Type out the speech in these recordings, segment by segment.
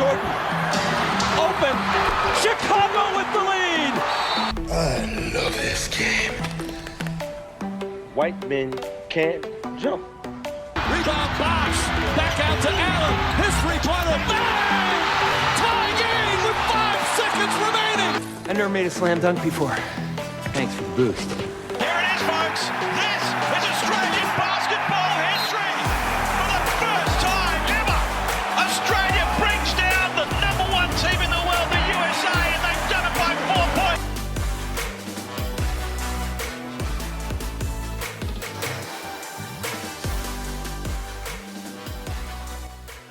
Jordan. Open. Chicago with the lead. I love this game. White men can't jump. Rebound box. Back out to Allen. His three-pointer. Bang! Tie game with 5 seconds remaining. I never made a slam dunk before. Thanks for the boost. Here it is, folks. This is Australian basketball history. For the first time ever, Australia brings down the #1 team in the world, the USA, and they've done it by 4 points.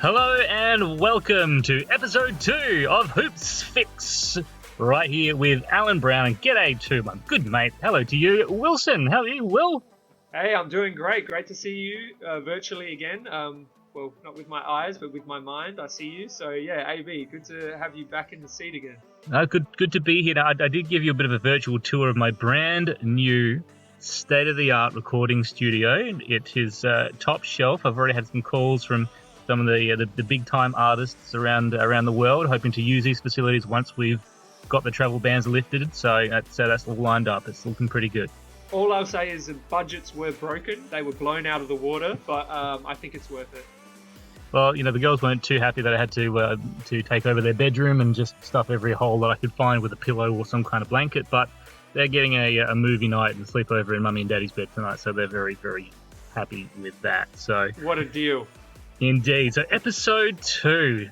Hello and welcome to episode 2 of Hoops Fix, right here with Alan Brown, and g'day to my good mate. Hello to you, Wilson. How are you, Will? Hey, I'm doing great. Great to see you virtually again. Well, not with my eyes, but with my mind. I see you. So yeah, AB, good to have you back in the seat again. Good to be here. Now, I did give you a bit of a virtual tour of my brand new state-of-the-art recording studio. It is top shelf. I've already had some calls from some of the big-time artists around the world, hoping to use these facilities once we've got the travel bans lifted. So that's all lined up. It's looking pretty good. All I'll say is the budgets were broken. They were blown out of the water, but I think it's worth it. Well, you know, the girls weren't too happy that I had to take over their bedroom and just stuff every hole that I could find with a pillow or some kind of blanket, but they're getting a movie night and sleep over in Mummy and Daddy's bed tonight, so they're very, very happy with that. So what a deal. Indeed. So episode 2,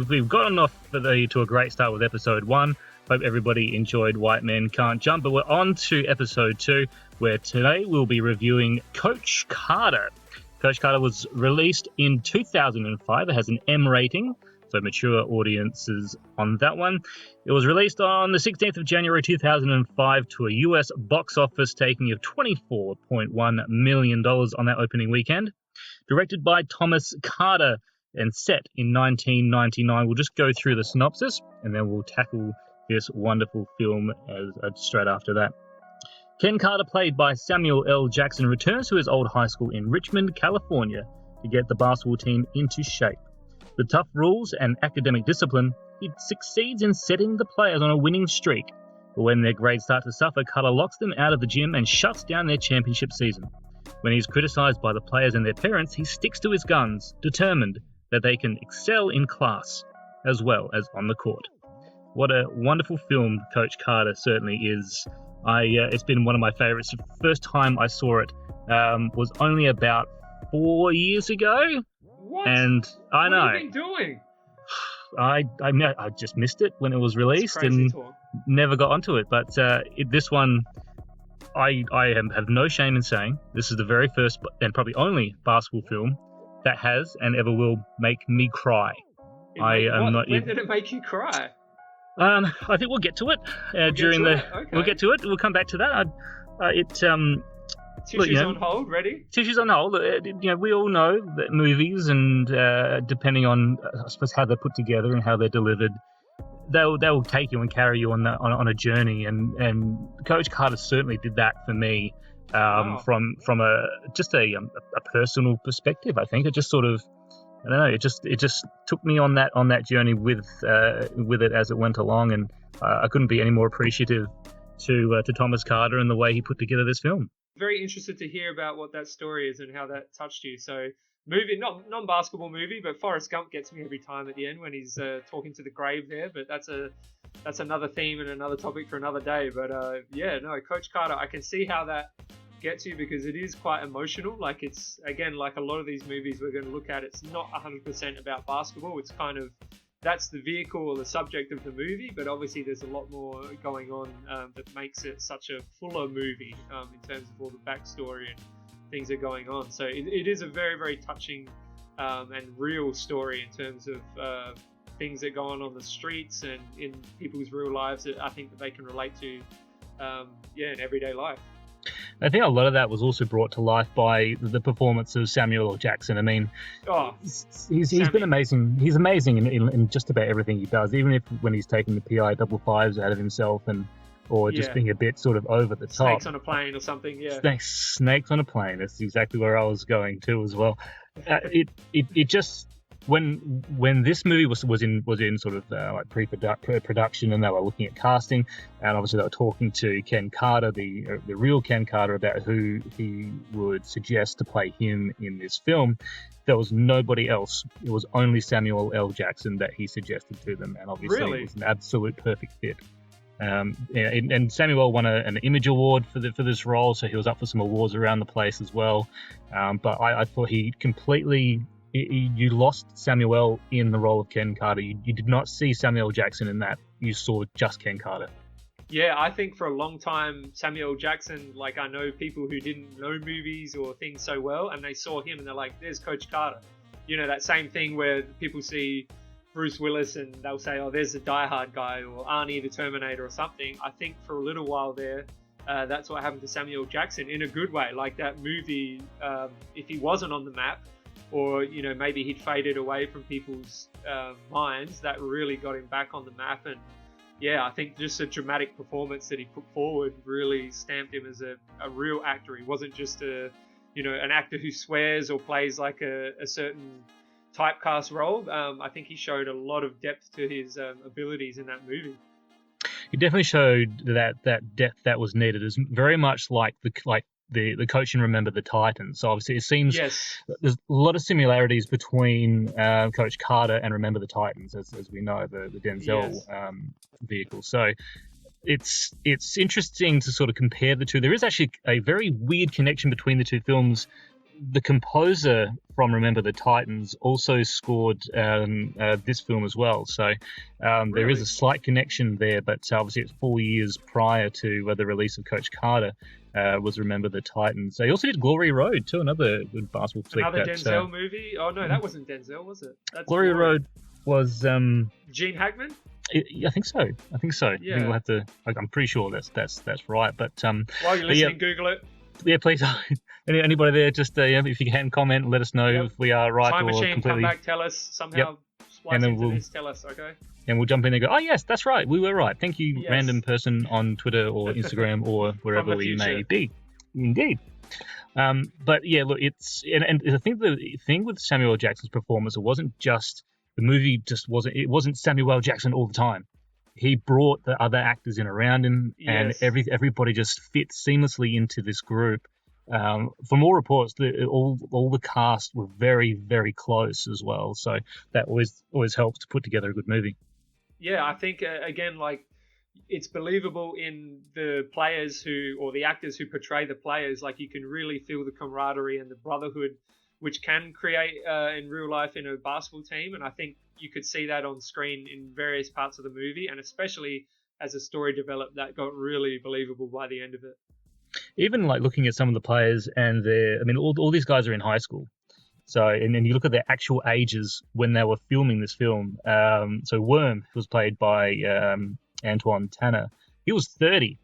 we've gotten off to a great start with episode 1. Hope everybody enjoyed White Men Can't Jump, but we're on to episode 2, where today we'll be reviewing Coach Carter. Coach Carter was released in 2005. It has an M rating, so mature audiences on that one. It was released on the 16th of January 2005 to a US box office taking of $24.1 million on that opening weekend. Directed by Thomas Carter and set in 1999. We'll just go through the synopsis and then we'll tackle this wonderful film straight after that. Ken Carter, played by Samuel L. Jackson, returns to his old high school in Richmond, California to get the basketball team into shape. With tough rules and academic discipline, he succeeds in setting the players on a winning streak. But when their grades start to suffer, Carter locks them out of the gym and shuts down their championship season. When he's criticised by the players and their parents, he sticks to his guns, determined that they can excel in class as well as on the court. What a wonderful film Coach Carter certainly is. It's been one of my favourites. The first time I saw it was only about 4 years ago. What? And I know. What have you been doing? I just missed it when it was released and talk. Never got onto it. But this one, I have no shame in saying this is the very first and probably only basketball film that has and ever will make me cry. When did it make you cry? I think we'll get to it We'll get to it. We'll come back to that. Tissues on hold. Ready? Tissues on hold. We all know that movies, and depending on I suppose how they're put together and how they're delivered, they'll take you and carry you on a journey. And Coach Carter certainly did that for me. Wow. From a personal perspective, I think it just sort of. I don't know. It just took me on that journey with it as it went along, and I couldn't be any more appreciative to Thomas Carter and the way he put together this film. Very interested to hear about what that story is and how that touched you. So, movie, not non-basketball movie, but Forrest Gump gets me every time at the end when he's talking to the grave there. But that's another theme and another topic for another day. But Coach Carter, I can see how that gets you because it is quite emotional. Like it's, again, like a lot of these movies we're going to look at, it's not 100% about basketball. It's kind of, that's the vehicle or the subject of the movie, but obviously there's a lot more going on that makes it such a fuller movie in terms of all the backstory and things that are going on. So it is a very, very touching and real story in terms of things that go on the streets and in people's real lives that I think that they can relate to in everyday life. I think a lot of that was also brought to life by the performance of Samuel L. Jackson. I mean, he's been amazing. He's amazing in just about everything he does, even when he's taking the PI double fives out of himself or just being a bit sort of over the top. Snakes on a plane or something, yeah. Snakes on a plane. That's exactly where I was going to as well. It just when this movie was in sort of like pre-production, and they were looking at casting, and obviously they were talking to Ken Carter, the real Ken Carter, about who he would suggest to play him in this film. There was nobody else. It was only Samuel L. Jackson that he suggested to them, and obviously it was an absolute perfect fit. And Samuel won an Image Award for this role, so he was up for some awards around the place as well. But I thought he completely... You lost Samuel in the role of Ken Carter. You did not see Samuel Jackson in that. You saw just Ken Carter. Yeah, I think for a long time, Samuel Jackson, like I know people who didn't know movies or things so well, and they saw him and they're like, there's Coach Carter. You know, that same thing where people see Bruce Willis and they'll say, oh, there's the Die Hard guy, or Arnie the Terminator or something. I think for a little while there, that's what happened to Samuel Jackson in a good way. Like that movie, if he wasn't on the map, or, you know, maybe he'd faded away from people's minds, that really got him back on the map. And yeah, I think just a dramatic performance that he put forward really stamped him as a real actor. He wasn't just an actor who swears or plays like a certain typecast role. I think he showed a lot of depth to his abilities in that movie. He definitely showed that depth that was needed. It's very much like the coach in Remember the Titans. So obviously it seems there's a lot of similarities between Coach Carter and Remember the Titans, as we know, the Denzel vehicle. So it's interesting to sort of compare the two. There is actually a very weird connection between the two films. The composer from Remember the Titans also scored this film as well. So there is a slight connection there, but obviously it's 4 years prior to the release of Coach Carter. Was Remember the Titans. They also did Glory Road too, another good basketball flick. Another Denzel movie? Oh no, that wasn't Denzel, was it? That's Glory Road was Gene Hackman? I think so. Yeah. I think we'll have to. I'm pretty sure that's right. But while you're listening, Google it. Yeah, please. Anybody there, just if you can comment, let us know if we are right Time or machine, completely. Come back, tell us somehow. Splice into this, tell us, okay? And we'll jump in and go, oh yes, that's right, we were right. Thank you, random person on Twitter or Instagram or wherever we may be. Indeed. But yeah, look, and I think the thing with Samuel L. Jackson's performance, it wasn't just the movie. It wasn't Samuel L. Jackson all the time. He brought the other actors in around him, and everybody just fit seamlessly into this group. From all reports, all the cast were very, very close as well. So that always helps to put together a good movie. Yeah, I think again, like, it's believable in the players or the actors who portray the players. Like, you can really feel the camaraderie and the brotherhood, which can create in real life in a basketball team. And I think you could see that on screen in various parts of the movie, and especially as the story developed, that got really believable by the end of it. Even like looking at some of the players and all these guys are in high school. So, and then you look at their actual ages when they were filming this film. So Worm was played by Antoine Tanner. He was 30.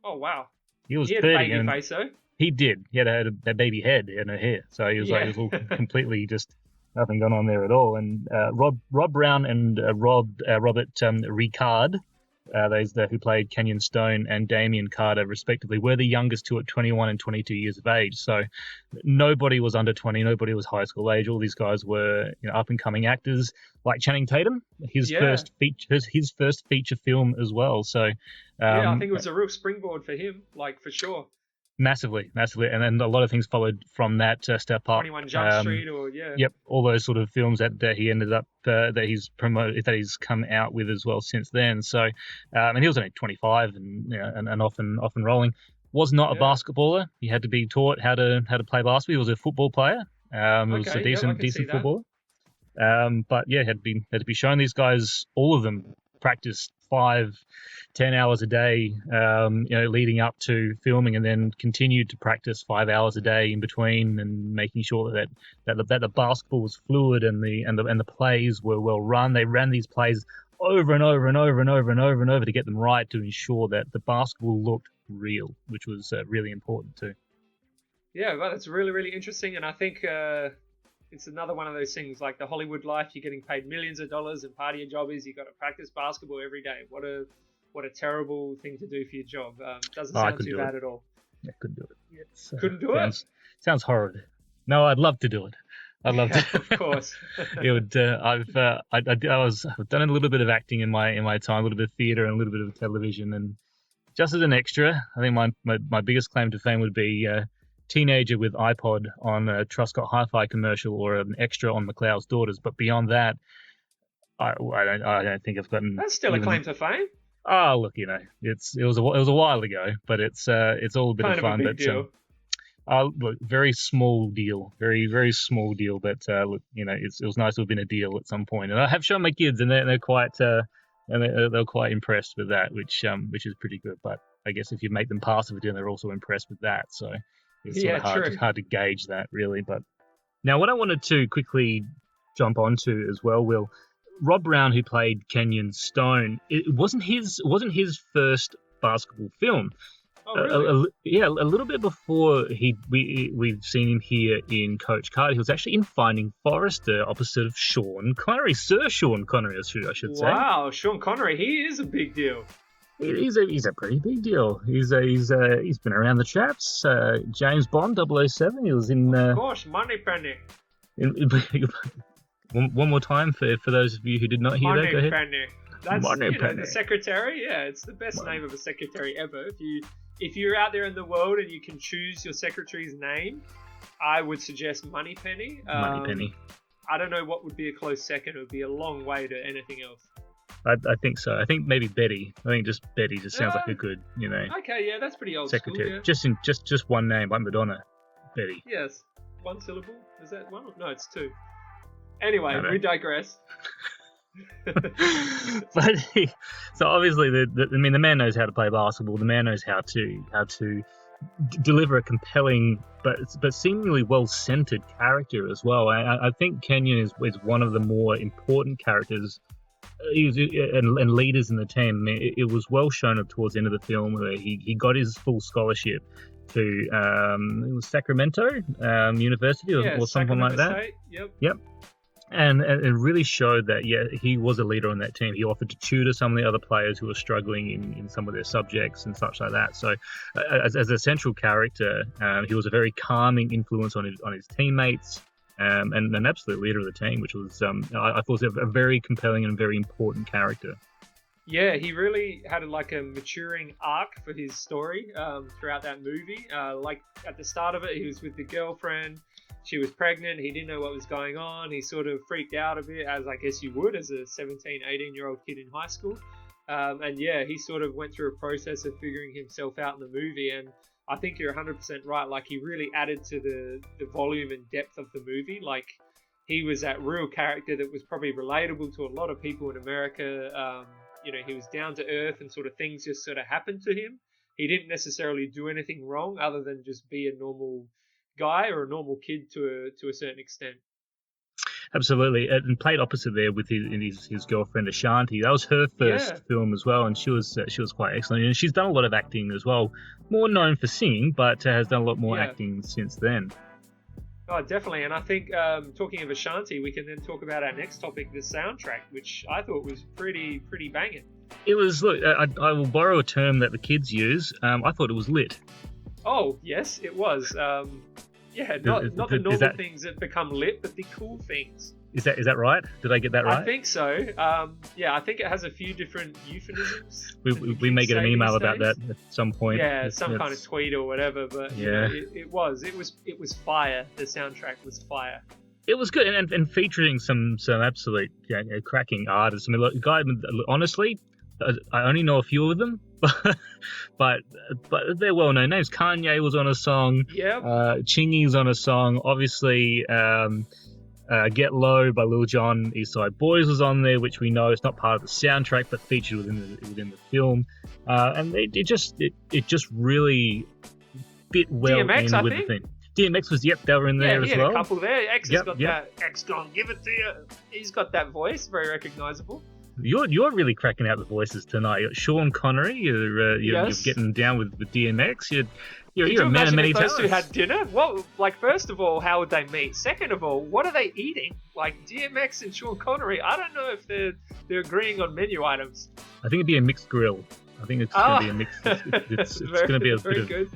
Oh, wow. He was 30. He had a baby face, though. He did. He had a baby head and no hair. So he was like, it was all completely just nothing going on there at all. And Rob Brown and Robert Ri'chard, those who played Kenyon Stone and Damian Carter, respectively, were the youngest two at 21 and 22 years of age. So nobody was under 20. Nobody was high school age. All these guys were up and coming actors, like Channing Tatum, his first feature film as well. So I think it was a real springboard for him, like, for sure. Massively, and then a lot of things followed from that step up. 21 Jump Street, Yep, all those sort of films that he ended up that he's promoted, that he's come out with as well since then. So, and he was only 25 and often rolling. Was not a basketballer. He had to be taught how to play basketball. He was a football player. He was a decent footballer. But yeah, had to be shown. These guys, all of them, practiced 5-10 hours a day, leading up to filming, and then continued to practice 5 hours a day in between, and making sure that the basketball was fluid and the plays were well run. They ran these plays over and over and over and over and over and over to get them right, to ensure that the basketball looked real, which was really important too. Yeah, well, that's really, really interesting, and I think it's another one of those things, like the Hollywood life. You're getting paid millions of dollars, and part of your job is you got to practice basketball every day. What a terrible thing to do for your job. Doesn't sound too bad at all. Yeah, couldn't do it. Couldn't do it? Sounds horrid. No, I'd love to do it. I'd love to. Of course. It would. I've done a little bit of acting in my time, a little bit of theatre and a little bit of television, and just as an extra, I think my biggest claim to fame would be teenager with iPod on a Truscott Hi-Fi commercial or an extra on McLeod's Daughters. But beyond that, I don't think I've gotten. That's still a claim to fame. Oh, look, it was a while ago, but it's all a bit Kind of fun. a big deal. Look, very small deal, very small deal. But look, it was nice to have been a deal at some point, and I have shown my kids, and they're quite they're quite impressed with that, which is pretty good. But I guess if you make them pass with it, they're also impressed with that. So it's sort of hard to gauge that really. But now, what I wanted to quickly jump onto as well, Will. Rob Brown, who played Kenyon Stone, it wasn't his first basketball film. Oh, really? A little bit before we've seen him here in Coach Carter. He was actually in Finding Forrester opposite of Sean Connery, Sir Sean Connery, I should say. Wow, Sean Connery, he is a big deal. He's a pretty big deal. He's been around the traps. James Bond 007. He was in. Of course, Moneypenny. One more time for those of you who did not hear that. Go ahead. That's Moneypenny. the secretary. Yeah, it's the best name of a secretary ever. If you're out there in the world and you can choose your secretary's name, I would suggest Moneypenny. Moneypenny. I don't know what would be a close second. It would be a long way to anything else. I think so. I think maybe Betty. I think just Betty just sounds like a good, Okay, yeah, that's pretty old secretary. school. Yeah. Just one name, like Madonna. Betty. Yes, one syllable. Is that one? No, it's two. Anyway, we digress. So obviously, the man knows how to play basketball. The man knows how to deliver a compelling but seemingly well-centered character as well. I think Kenyon is one of the more important characters and leaders in the team. I mean, it was well shown up towards the end of the film where he got his full scholarship to it was Sacramento University or something like that. State. Yep. And it really showed that, he was a leader on that team. He offered to tutor some of the other players who were struggling in some of their subjects and such like that. So as a central character, he was a very calming influence on his teammates and an absolute leader of the team, which was, I thought, was a very compelling and very important character. Yeah, he really had a maturing arc for his story throughout that movie. Like at the start of it, he was with the girlfriend. She was pregnant. He didn't know what was going on. He sort of freaked out a bit, as I guess you would as a 17, 18-year-old kid in high school. He sort of went through a process of figuring himself out in the movie. And I think you're 100% right. Like, he really added to the volume and depth of the movie. Like, he was that real character that was probably relatable to a lot of people in America. He was down to earth and sort of things just sort of happened to him. He didn't necessarily do anything wrong other than just be a normal guy or a normal kid to a certain extent. Absolutely, and played opposite there with his girlfriend Ashanti. That was her first film as well, and she was quite excellent. And she's done a lot of acting as well, more known for singing, but has done a lot more acting since then. Oh, definitely. And I think talking of Ashanti, we can then talk about our next topic, the soundtrack, which I thought was pretty banging. It was. Look, I will borrow a term that the kids use. I thought it was lit. Oh yes, it was. Not the normal things that become lit, but the cool things. Is that right? Did I get that right? I think so. I think it has a we may get an email about that at some point. Yeah, some kind of tweet or whatever. But it was fire. The soundtrack was fire. It was good and featuring some absolute cracking artists. I mean, look, honestly, I only know a few of them, but they're well-known names. Kanye was on a song. Yeah. Chingy's on a song. Obviously, Get Low by Lil Jon, East Side Boys was on there, which we know is not part of the soundtrack, but featured within the film. And it just really fit well DMX, in with the thing. DMX was, they were in there as well. Yeah, a couple there. X has got that. X gonna give it to you. He's got that voice, very recognizable. You're really cracking out the voices tonight. Sean Connery, you're getting down with DMX. You're a man of many talents. Those two had dinner. Well, first of all, how would they meet? Second of all, what are they eating? DMX and Sean Connery, I don't know if they're agreeing on menu items. I think it'd be a mixed grill. I think it's going to be a mixed. It's going to be a bit of. Good.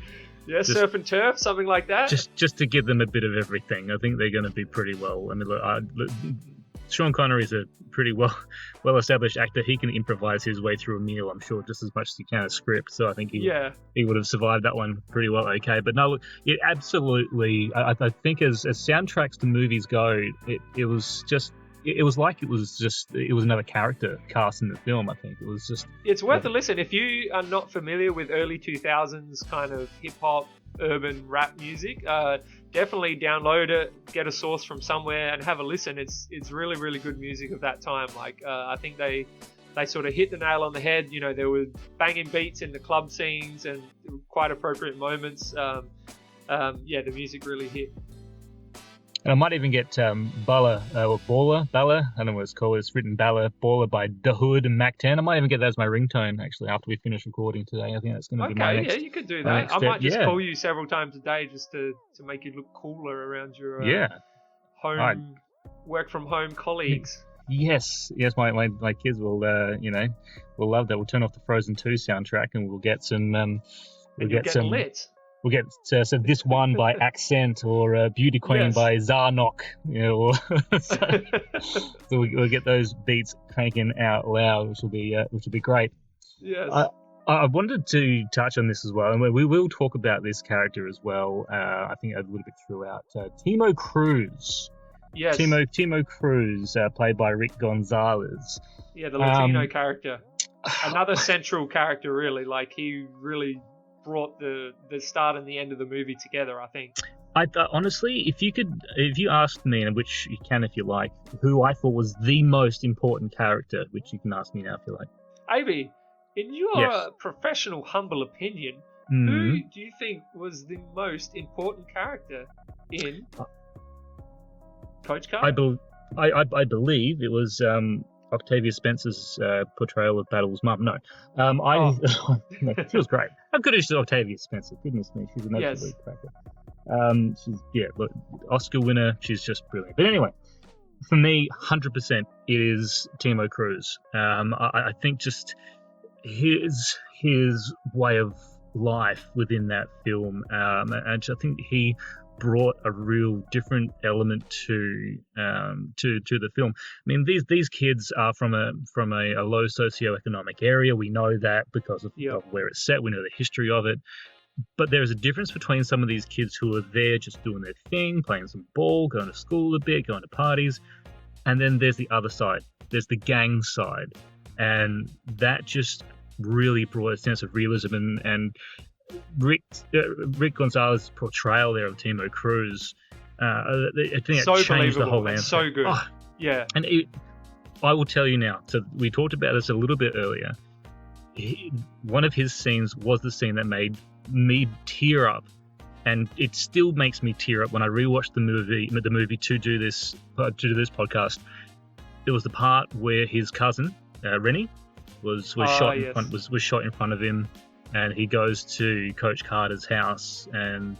Yeah, surf and turf, something like that. Just to give them a bit of everything. I think they're going to be pretty well. I mean, look, Sean Connery is a pretty well established actor. He can improvise his way through a meal, I'm sure, just as much as he can a script. So I think he would have survived that one pretty well. Okay, but no, look, it absolutely. I think as soundtracks to movies go, it was just. It was like it was another character cast in the film. I think it was just. It's worth a listen if you are not familiar with early 2000s kind of hip hop, urban rap music. Definitely download it, get a source from somewhere, and have a listen. It's really really good music of that time. Like I think they sort of hit the nail on the head. You know, there were banging beats in the club scenes and quite appropriate moments. The music really hit. And I might even get Balla, I don't know what it's called. It's written Balla by The Hood and Mac 10. I might even get that as my ringtone, actually, after we finish recording today. I think that's going to be my next. Okay, yeah, you could do that. I might just call you several times a day just to make you look cooler around your home, work from home colleagues. Yes, my kids will, will love that. We'll turn off the Frozen 2 soundtrack and we'll get some. Lit. We'll get so This One by Accent or Beauty Queen by Zarnock. So we'll get those beats cranking out loud, which will be great. Yes. I wanted to touch on this as well, and we will talk about this character as well. I think a little bit throughout. Timo Cruz. Yes. Timo Cruz, played by Rick Gonzalez. Yeah, the Latino character. Another central character, really. Like he really brought the start and the end of the movie together, I think. I honestly, if you asked me, and which you can if you like, who I thought was the most important character, which you can ask me now if you like. Avi, in your professional, humble opinion, who do you think was the most important character in Coach Carter? I believe it was Octavia Spencer's portrayal of Battle's mum. No, she was great. How good is Octavia Spencer? Goodness me, she's an absolute cracker. She's Oscar winner. She's just brilliant. But anyway, for me, 100% it is Timo Cruz. I think just his way of life within that film, and I think he brought a real different element to the film. I mean, these kids are from a low socioeconomic area. We know that because of where it's set. We know the history of it. But there is a difference between some of these kids who are there just doing their thing, playing some ball, going to school a bit, going to parties, and then there's the other side. There's the gang side, and that just really brought a sense of realism and Rick Gonzalez's portrayal there of Timo Cruz, I think it changed the whole landscape. So good. Oh, yeah. And I will tell you now, so we talked about this a little bit earlier. One of his scenes was the scene that made me tear up, and it still makes me tear up when I rewatch the movie to do this podcast. It was the part where his cousin Rennie was shot in front of him. And he goes to Coach Carter's house, and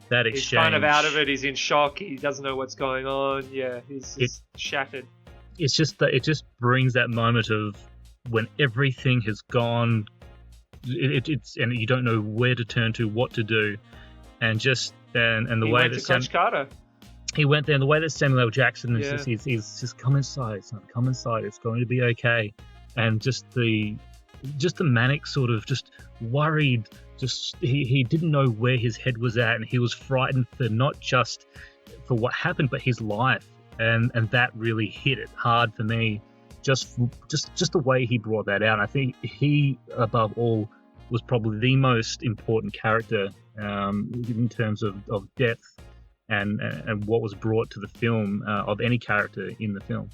that exchange. He's kind of out of it. He's in shock. He doesn't know what's going on. Yeah, he's shattered. It's just that it just brings that moment of when everything has gone. It's and you don't know where to turn to, what to do, and the way that Coach Carter. He went there, and the way that Samuel L. Jackson is he's just come inside, son. Come inside. It's going to be okay, and just the manic sort of just worried, just he didn't know where his head was at, and he was frightened for not just for what happened but his life, and that really hit it hard for me, just the way he brought that out. I think he above all was probably the most important character in terms of depth and what was brought to the film of any character in the film.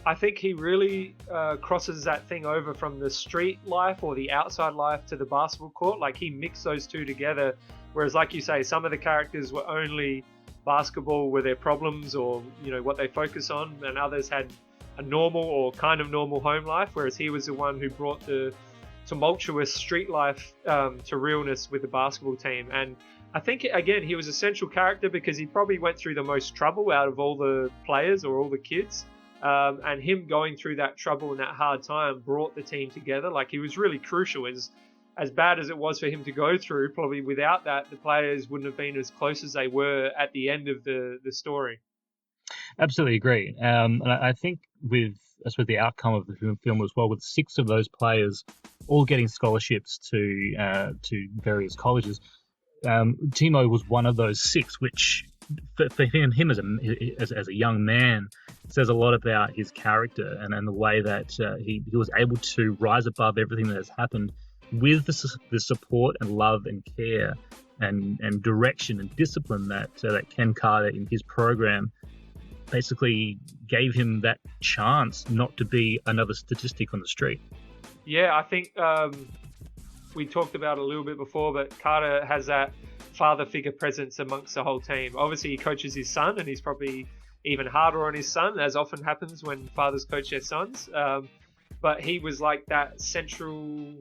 I think he really crosses that thing over from the street life or the outside life to the basketball court. Like, he mixed those two together. Whereas, like you say, some of the characters were only basketball were their problems or, what they focus on, and others had a normal or kind of normal home life. Whereas he was the one who brought the tumultuous street life to realness with the basketball team. And I think, again, he was a central character because he probably went through the most trouble out of all the players or all the kids. And him going through that trouble and that hard time brought the team together. Like, he was really crucial as bad as it was for him to go through, probably without that, the players wouldn't have been as close as they were at the end of the story. Absolutely agree. And I think with the outcome of the film as well, with 6 of those players all getting scholarships to various colleges, Timo was one of those 6, which for him as a young man says a lot about his character and the way that he was able to rise above everything that has happened with the support and love and care and direction and discipline that Ken Carter in his program basically gave him that chance not to be another statistic on the street. Yeah, I think we talked about it a little bit before, but Carter has that father figure presence amongst the whole team. Obviously, he coaches his son, and he's probably even harder on his son, as often happens when fathers coach their sons. But he was like that central,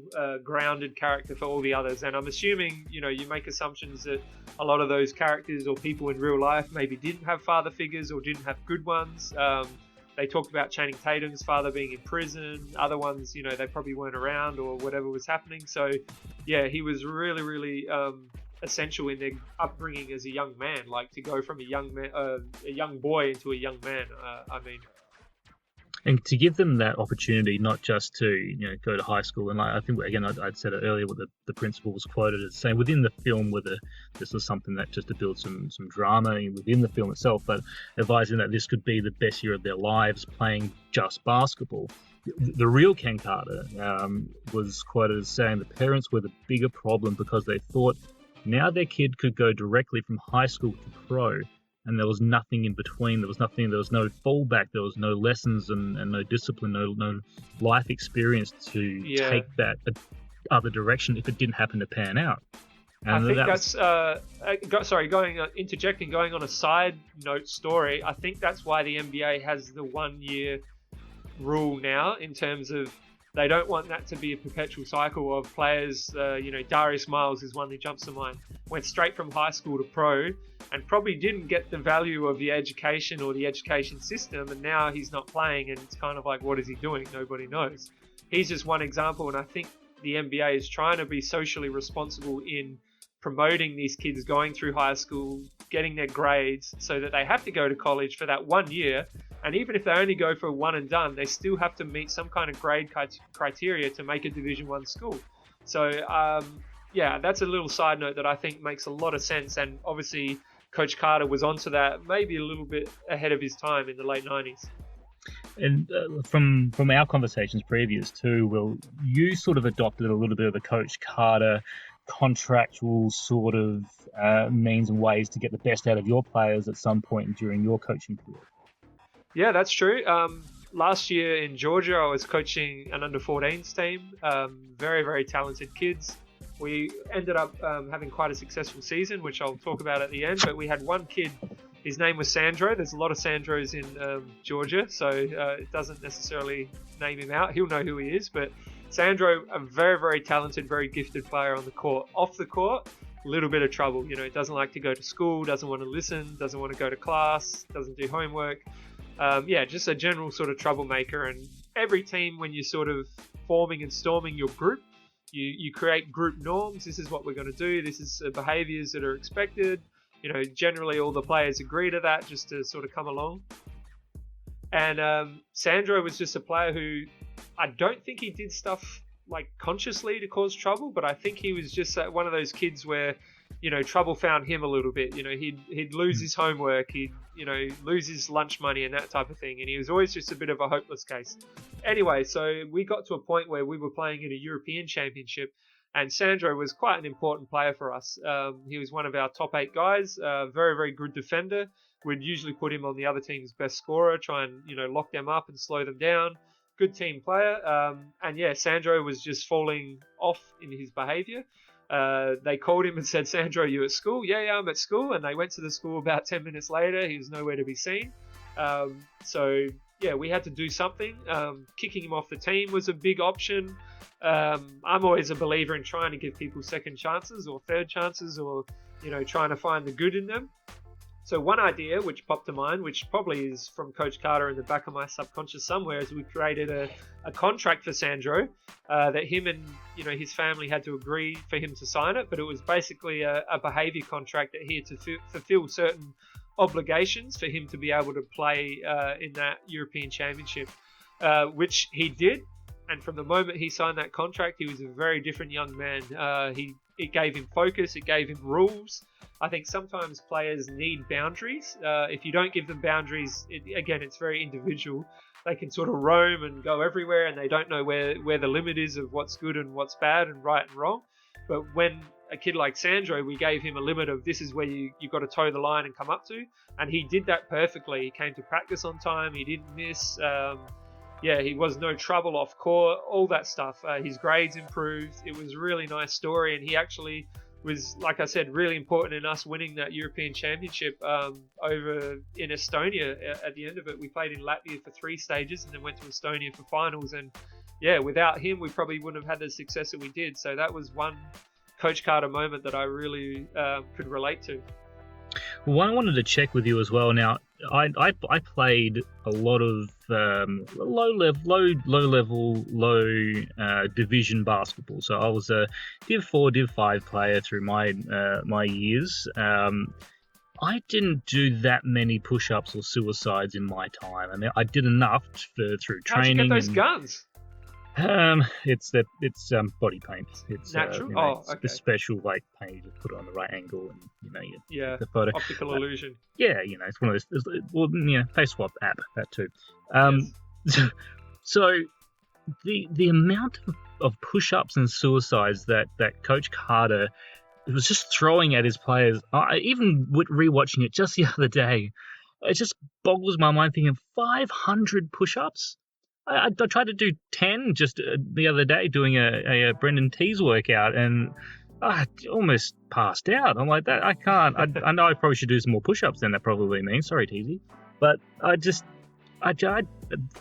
grounded character for all the others. And I'm assuming, you make assumptions that a lot of those characters or people in real life maybe didn't have father figures or didn't have good ones. They talked about Channing Tatum's father being in prison. Other ones, they probably weren't around or whatever was happening. So, yeah, he was really, really essential in their upbringing as a young man. Like to go from a young boy into a young man. And to give them that opportunity, not just to go to high school, and I think again I'd said it earlier, what the principal was quoted as saying within the film, whether this was something that just to build some drama within the film itself, but advising that this could be the best year of their lives playing just basketball. The real Ken Carter was quoted as saying the parents were the bigger problem because they thought now their kid could go directly from high school to pro. And there was nothing in between. There was no fallback. There was no lessons and no discipline, no life experience to take that other direction if it didn't happen to pan out. And I think interjecting, going on a side note story, I think that's why the NBA has the 1 year rule now in terms of they don't want that to be a perpetual cycle of players. Darius Miles is one that jumps to mind. Went straight from high school to pro and probably didn't get the value of the education or the education system. And now he's not playing and it's kind of like, what is he doing? Nobody knows. He's just one example. And I think the NBA is trying to be socially responsible in promoting these kids going through high school, getting their grades so that they have to go to college for that 1 year. And even if they only go for one and done, they still have to meet some kind of grade criteria to make a Division I school. So, that's a little side note that I think makes a lot of sense. And obviously, Coach Carter was onto that maybe a little bit ahead of his time in the late 90s. And from our conversations previous too, Will, you sort of adopted a little bit of the Coach Carter contractual sort of means and ways to get the best out of your players at some point during your coaching career. Yeah, that's true. Last year in Georgia, I was coaching an under-14s team. Very, very talented kids. We ended up having quite a successful season, which I'll talk about at the end. But we had one kid, his name was Sandro. There's a lot of Sandros in Georgia, so it doesn't necessarily name him out. He'll know who he is. But Sandro, a very, very talented, very gifted player on the court. Off the court, a little bit of trouble. Doesn't like to go to school, doesn't want to listen, doesn't want to go to class, doesn't do homework. Just a general sort of troublemaker. And every team, when you're sort of forming and storming your group, you create group norms. This is what we're going to do. This is behaviors that are expected. Generally all the players agree to that just to sort of come along. And Sandro was just a player who I don't think he did stuff like consciously to cause trouble, but I think he was just one of those kids where, trouble found him a little bit. He'd lose his homework, he'd, lose his lunch money and that type of thing. And he was always just a bit of a hopeless case. Anyway, so we got to a point where we were playing in a European Championship and Sandro was quite an important player for us. He was one of our top 8 guys, very, very good defender. We'd usually put him on the other team's best scorer, try and, lock them up and slow them down. Good team player. Sandro was just falling off in his behavior. They called him and said, Sandro, you at school? Yeah, I'm at school. And they went to the school about 10 minutes later. He was nowhere to be seen. We had to do something. Kicking him off the team was a big option. I'm always a believer in trying to give people second chances or third chances or, trying to find the good in them. So one idea which popped to mind, which probably is from Coach Carter in the back of my subconscious somewhere, is we created a contract for Sandro that him and his family had to agree for him to sign it, but it was basically a behaviour contract that he had to fulfil certain obligations for him to be able to play in that European Championship, which he did. And from the moment he signed that contract, he was a very different young man. It gave him focus, it gave him rules. I think sometimes players need boundaries. If you don't give them boundaries, it's very individual. They can sort of roam and go everywhere, and they don't know where the limit is of what's good and what's bad and right and wrong. But when a kid like Sandro, we gave him a limit of this is where you've got to toe the line and come up to, and he did that perfectly. He came to practice on time, he didn't miss. He was no trouble off court, all that stuff. His grades improved. It was a really nice story, and he actually was, like I said, really important in us winning that European Championship over in Estonia. At the end of it, we played in Latvia for 3 stages and then went to Estonia for finals. And without him, we probably wouldn't have had the success that we did. So that was one Coach Carter moment that I really could relate to. One I wanted to check with you as well. Now, I played a lot of low division basketball. So I was a Div 4, Div 5 player through my years. I didn't do that many push-ups or suicides in my time. I mean, I did enough through training. How'd you get those guns? It's body paint. It's natural. It's the special paint. You just put it on the right angle, and you get the photo. Optical illusion. It's one of those. Well, face swap app that too. Yes. So the amount of push-ups and suicides that Coach Carter was just throwing at his players. Even rewatching it just the other day, it just boggles my mind. Thinking 500 push-ups. I tried to do 10 just the other day doing a Brendan Tees workout, and I almost passed out. I'm like, that I can't. I know I probably should do some more push-ups than that probably means. Sorry, Teesy. But I tried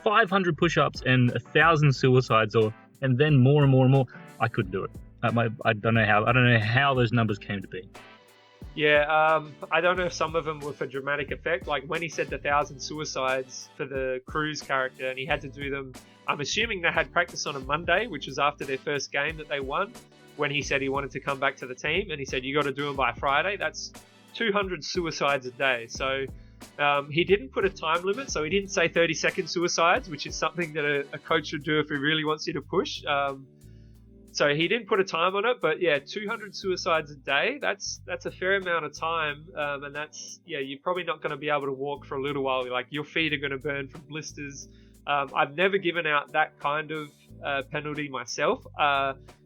500 push-ups and 1,000 suicides, and then more and more and more. I couldn't do it. I don't know how those numbers came to be. Yeah, I don't know if some of them were for dramatic effect. Like when he said the 1,000 suicides for the Cruz character, and he had to do them. I'm assuming they had practice on a Monday, which was after their first game that they won. When he said he wanted to come back to the team, and he said you got to do them by Friday. That's 200 suicides a day. So he didn't put a time limit. So he didn't say 30-second suicides, which is something that a coach should do if he really wants you to push. So he didn't put a time on it, but 200 suicides a day, that's a fair amount of time. And that's, you're probably not going to be able to walk for a little while. Like your feet are going to burn from blisters. I've never given out that kind of penalty myself.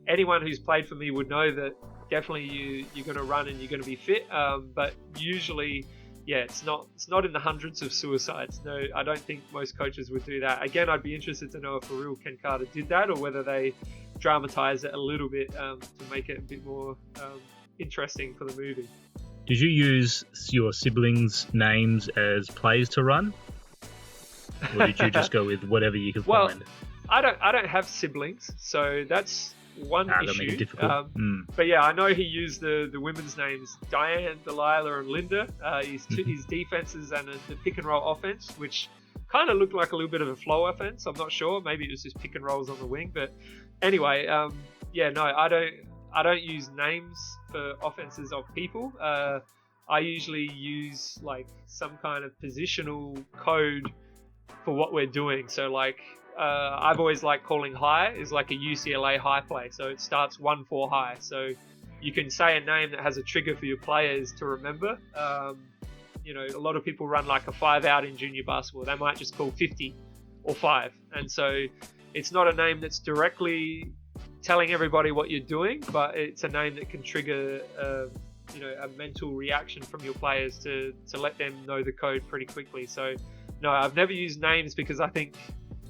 Anyone who's played for me would know that definitely you're going to run and you're going to be fit. But usually, it's not in the hundreds of suicides. No, I don't think most coaches would do that. Again, I'd be interested to know if a real Ken Carter did that, or whether they dramatize it a little bit to make it a bit more interesting for the movie. Did you use your siblings' names as plays to run, or did you just go with whatever you could find? I don't have siblings, so that's one issue. That made it difficult. But I know he used the women's names Diane, Delilah, and Linda. His defenses and the pick and roll offense, which kind of looked like a little bit of a flow offense. I'm not sure. Maybe it was just pick and rolls on the wing. But anyway, I don't use names for offenses of people. I usually use some kind of positional code for what we're doing. So I've always liked calling high is like a UCLA high play. So it starts 1-4 high. So you can say a name that has a trigger for your players to remember. A lot of people run like a 5 out in junior basketball. They might just call 50 or 5. And so it's not a name that's directly telling everybody what you're doing, but it's a name that can trigger a mental reaction from your players to let them know the code pretty quickly. So no, I've never used names because I think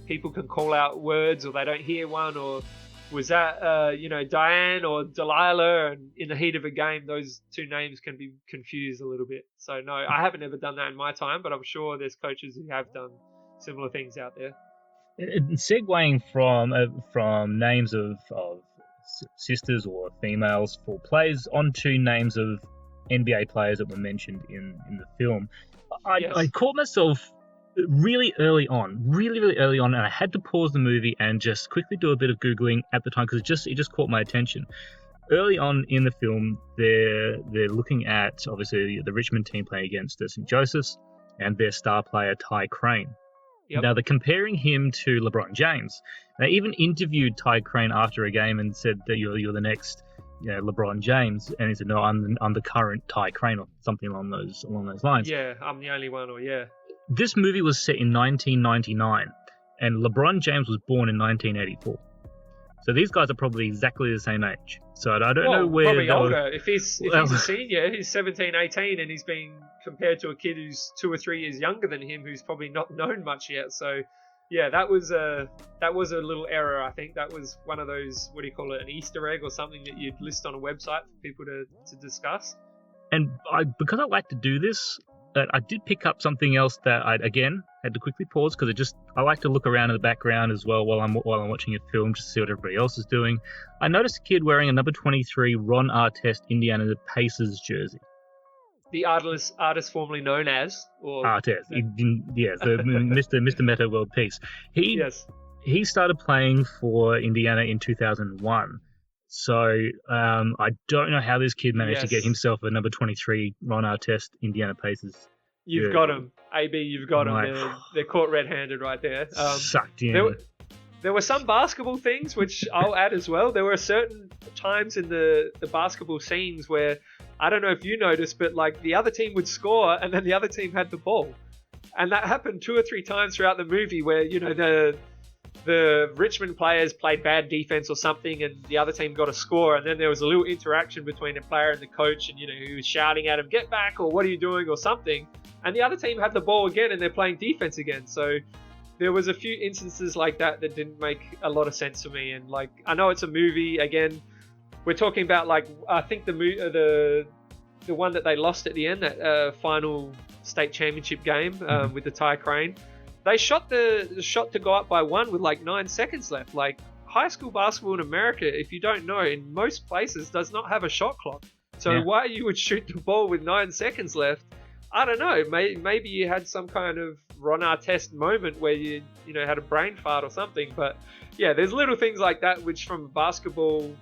people can call out words or they don't hear one, or was that Diane or Delilah, and in the heat of a game those two names can be confused a little bit. So no, I haven't ever done that in my time, but I'm sure there's coaches who have done similar things out there. Segueing from names of sisters or females for players onto names of NBA players that were mentioned in the film. Yes. I caught myself really early on, and I had to pause the movie and just quickly do a bit of Googling at the time because it just caught my attention. Early on in the film, they're looking at, obviously, the Richmond team playing against St. Joseph's and their star player, Ty Crane. Yep. Now, they're comparing him to LeBron James. They even interviewed Ty Crane after a game and said that you're the next LeBron James. And he said, no, I'm the current Ty Crane, or something along those lines. Yeah, I'm the only one, or yeah. This movie was set in 1999, and LeBron James was born in 1984. So these guys are probably exactly the same age. So I don't know where... Probably older. If he's a senior, he's 17, 18, and he's being compared to a kid who's 2 or 3 years younger than him, who's probably not known much yet. So, yeah, that was a little error, I think. That was one of those, what do you call it, an Easter egg or something that you'd list on a website for people to discuss. And because I like to do this, I did pick up something else that I, again, had to quickly pause because I like to look around in the background as well while I'm watching a film just to see what everybody else is doing. I noticed a kid wearing a number 23 Ron Artest Indiana Pacers jersey. The artist formerly known as, or Artest, Mr. Meta World Peace. He started playing for Indiana in 2001. So I don't know how this kid managed to get himself a number 23 Ron Artest Indiana Pacers. You've got him, AB. You've got him. They're caught red-handed right there. Sucked in. There were some basketball things which I'll add as well. There were certain times in the basketball scenes where I don't know if you noticed, but like the other team would score and then the other team had the ball, and that happened 2 or 3 times throughout the movie where the Richmond players played bad defense or something and the other team got a score, and then there was a little interaction between the player and the coach, and he was shouting at him, "Get back," or "What are you doing?" or something, and the other team had the ball again and they're playing defense again. So there was a few instances like that didn't make a lot of sense to me. And like, I know it's a movie, again, we're talking about like, I think the one that they lost at the end, that final state championship game with the Ty Crane. They shot the shot to go up by 1 with like 9 seconds left. Like, high school basketball in America, if you don't know, in most places does not have a shot clock. So why you would shoot the ball with 9 seconds left, I don't know. Maybe you had some kind of Ron Artest moment where you had a brain fart or something. But yeah, there's little things like that which, from a basketball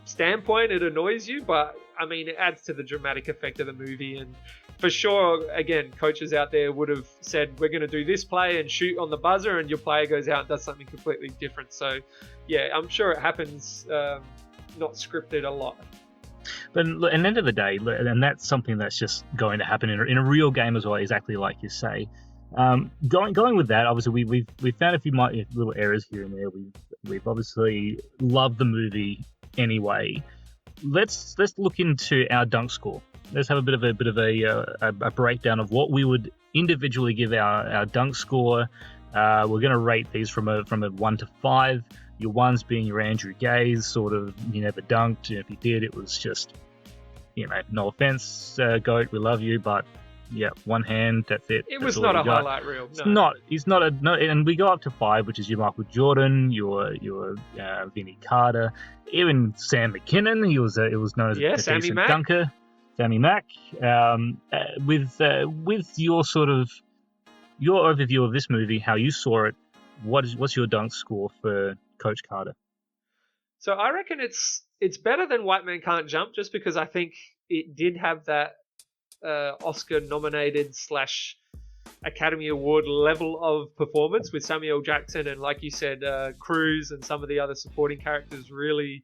standpoint, it annoys you. But I mean, it adds to the dramatic effect of the movie. And for sure, again, coaches out there would have said, we're going to do this play and shoot on the buzzer, and your player goes out and does something completely different. So, yeah, I'm sure it happens, not scripted a lot. But at the end of the day, and that's something that's just going to happen in a real game as well, exactly like you say. Going with that, obviously we've found a few little errors here and there. We've obviously loved the movie anyway. Let's look into our dunk score. Let's have a bit of a breakdown of what we would individually give our dunk score. We're going to rate these from a 1 to 5. Your 1s being your Andrew Gaze, sort of, he never dunked. If he did, it was just, no offense, GOAT, we love you, but yeah, one hand, that's it. It was not a highlight reel. No. He's not and we go up to 5, which is your Michael Jordan, your Vinnie Carter, even Sam McKinnon. He was known as a decent dunker. Sammy Mack. With your your overview of this movie, how you saw it, what's your dunk score for Coach Carter? So I reckon it's better than White Man Can't Jump, just because I think it did have that Oscar-nominated / Academy Award level of performance with Samuel Jackson, and like you said, Cruz and some of the other supporting characters really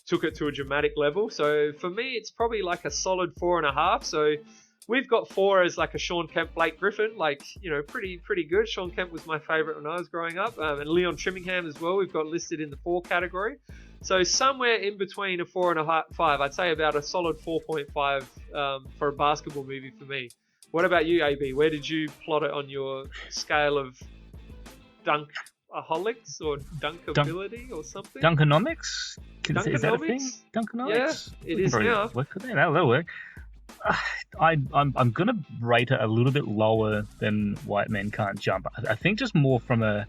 took it to a dramatic level. So for me, it's probably like a solid 4.5. So we've got 4 as like a Sean Kemp, Blake Griffin, like, pretty good. Sean Kemp was my favorite when I was growing up, and Leon Trimmingham as well. We've got listed in the 4 category. So somewhere in between a 4.5, 5. I'd say about a solid 4.5 for a basketball movie for me. What about you, AB? Where did you plot it on your scale of dunkaholics or dunkability or something? Dunkonomics? Is that a thing? Dunkonomics? Yeah, it is now. That'll work. I'm gonna rate it a little bit lower than White Men Can't Jump. I think just more from a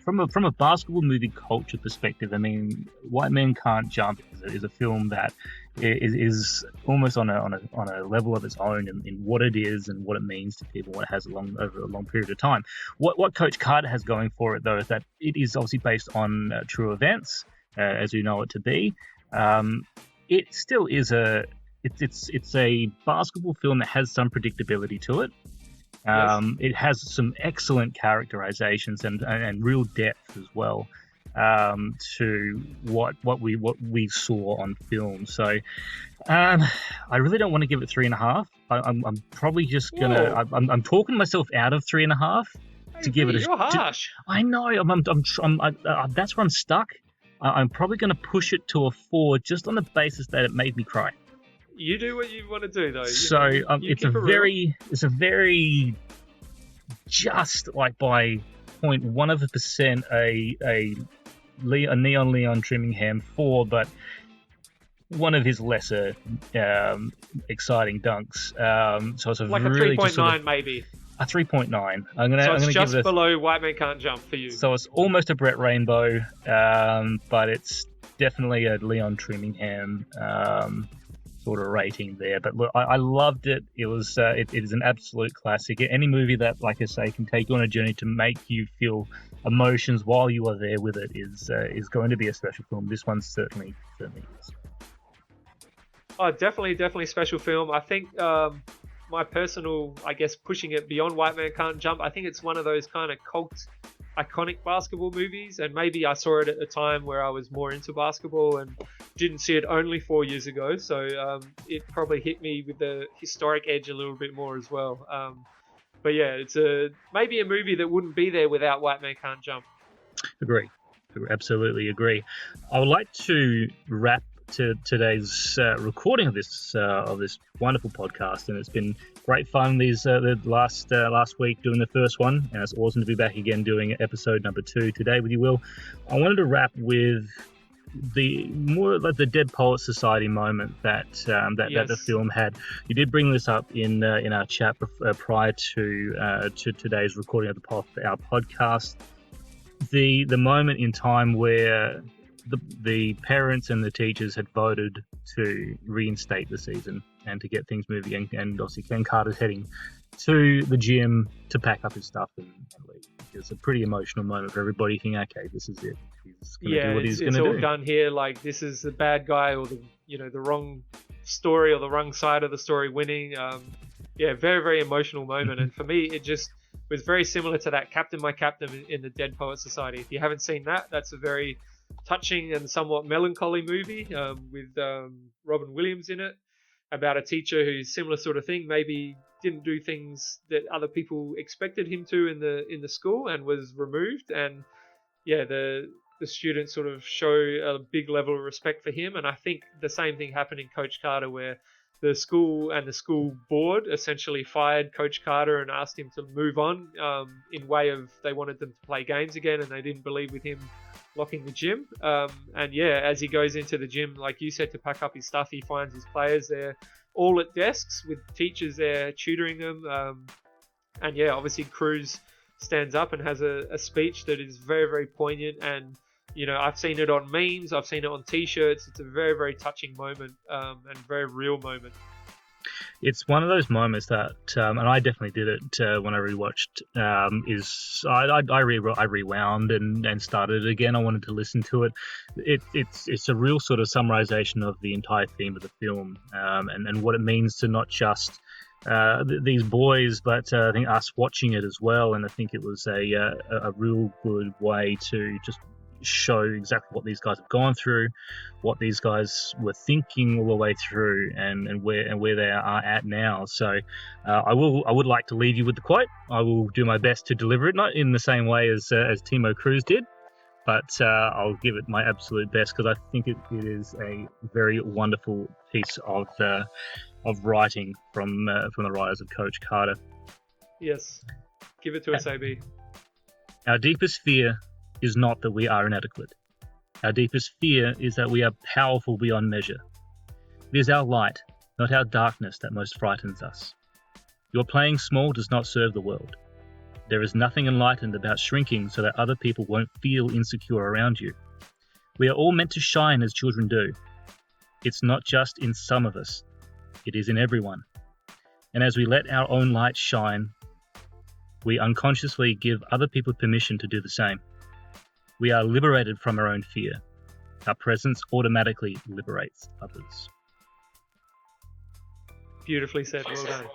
from a basketball movie culture perspective, I mean, White Men Can't Jump is a film that is almost on a level of its own in what it is and what it means to people, what it has over a long period of time. What Coach Carter has going for it, though, is that it is obviously based on true events, as we know it to be. It still is it's a basketball film that has some predictability to it. It has some excellent characterizations and real depth as well to what we saw on film. So I really don't want to give it 3.5. I'm probably just gonna. I'm talking myself out of 3.5 to give it a. You're harsh. I know. That's where I'm stuck. I'm probably going to push it to a 4 just on the basis that it made me cry. You do what you want to do, though. So it's a very just like by 0.1% a Neon Leon Trimmingham 4, but one of his lesser exciting dunks. So it's like really a 3.9 sort of, maybe. A 3.9. I'm gonna Just give it below White Men Can't Jump for you. So it's almost a Brett Rainbow, but it's definitely a Leon Trimmingham sort of rating there. But look, I loved it. It was it is an absolute classic. Any movie that, like I say, can take you on a journey to make you feel emotions while you are there with it is going to be a special film. This one certainly is. Oh, definitely special film. I think my personal, I guess, pushing it beyond White Man Can't Jump, I think it's one of those kind of cult, iconic basketball movies, and maybe I saw it at a time where I was more into basketball and didn't see it only 4 years ago, so it probably hit me with the historic edge a little bit more as well. But yeah, it's maybe a movie that wouldn't be there without White Man Can't Jump. Agree. Absolutely agree. I would like to wrap to today's recording of this wonderful podcast, and it's been great fun the last week doing the first one, and it's awesome to be back again doing episode number 2 today with you, Will. I wanted to wrap with the more like the Dead Poets Society moment that the film had. You did bring this up in our chat prior to today's recording of our podcast. The moment in time where the parents and the teachers had voted to reinstate the season and to get things moving, and obviously Ken Carter's heading to the gym to pack up his stuff and leave. It's a pretty emotional moment for everybody thinking, okay, this is it. He's going to do what he's going to do. It's all done here. Like, this is the bad guy or the wrong story or the wrong side of the story winning. Very, very emotional moment. And for me, it just was very similar to that Captain My Captain in the Dead Poets Society. If you haven't seen that, that's a very touching and somewhat melancholy movie with Robin Williams in it, about a teacher who's similar sort of thing, maybe didn't do things that other people expected him to in the school and was removed, and the students sort of show a big level of respect for him. And I think the same thing happened in Coach Carter, where the school and the school board essentially fired Coach Carter and asked him to move on in way of they wanted them to play games again, and they didn't believe with him locking the gym. As he goes into the gym, like you said, to pack up his stuff, he finds his players there all at desks with teachers there tutoring them. Obviously Cruz stands up and has a speech that is very, very poignant. And, I've seen it on memes, I've seen it on t-shirts. It's a very, very touching moment and very real moment. It's one of those moments that, and I definitely did it when I rewatched. I rewound and started it again. I wanted to listen to it. It's a real sort of summarization of the entire theme of the film, and what it means to not just these boys, but I think us watching it as well. And I think it was a real good way to just show exactly what these guys have gone through, what these guys were thinking all the way through, and where they are at now. So I would like to leave you with the quote. I will do my best to deliver it, not in the same way as Timo Cruz did, but I'll give it my absolute best, because I think it is a very wonderful piece of writing from the writers of Coach Carter. Yes, give it to us, AB. Our deepest fear is not that we are inadequate. Our deepest fear is that we are powerful beyond measure. It is our light, not our darkness, that most frightens us. Your playing small does not serve the world. There is nothing enlightened about shrinking so that other people won't feel insecure around you. We are all meant to shine as children do. It's not just in some of us. It is in everyone. And as we let our own light shine, we unconsciously give other people permission to do the same. We are liberated from our own fear. Our presence automatically liberates others. Beautifully said. Well done.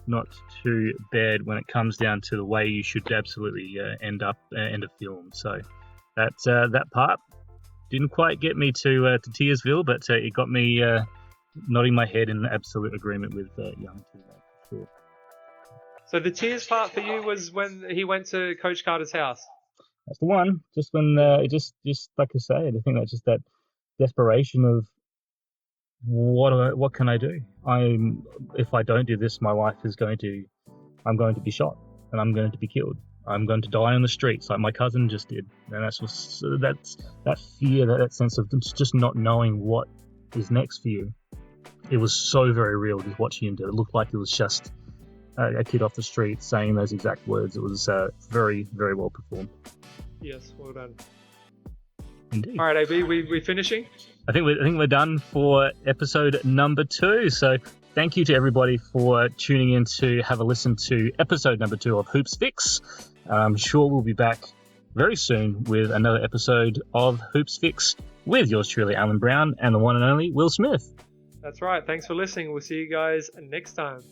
Not too bad when it comes down to the way you should absolutely end a film. So that part didn't quite get me to Tearsville, but it got me nodding my head in absolute agreement with Young for sure. So the tears part for you was when he went to Coach Carter's house. That's the one. Just when just like I said, I think that's just that desperation of what can I do? If I don't do this, my life is I'm going to be shot and I'm going to be killed. I'm going to die on the streets like my cousin just did. And that's that fear, that sense of just not knowing what is next for you. It was so very real just watching him do it. It looked like it was just a kid off the street saying those exact words. It was very, very well performed. Yes, well done. Indeed. All right, AB, we finishing? I think we're done for episode number 2. So thank you to everybody for tuning in to have a listen to episode number 2 of Hoops Fix. I'm sure we'll be back very soon with another episode of Hoops Fix with yours truly, Alan Brown, and the one and only Will Smith. That's right. Thanks for listening. We'll see you guys next time.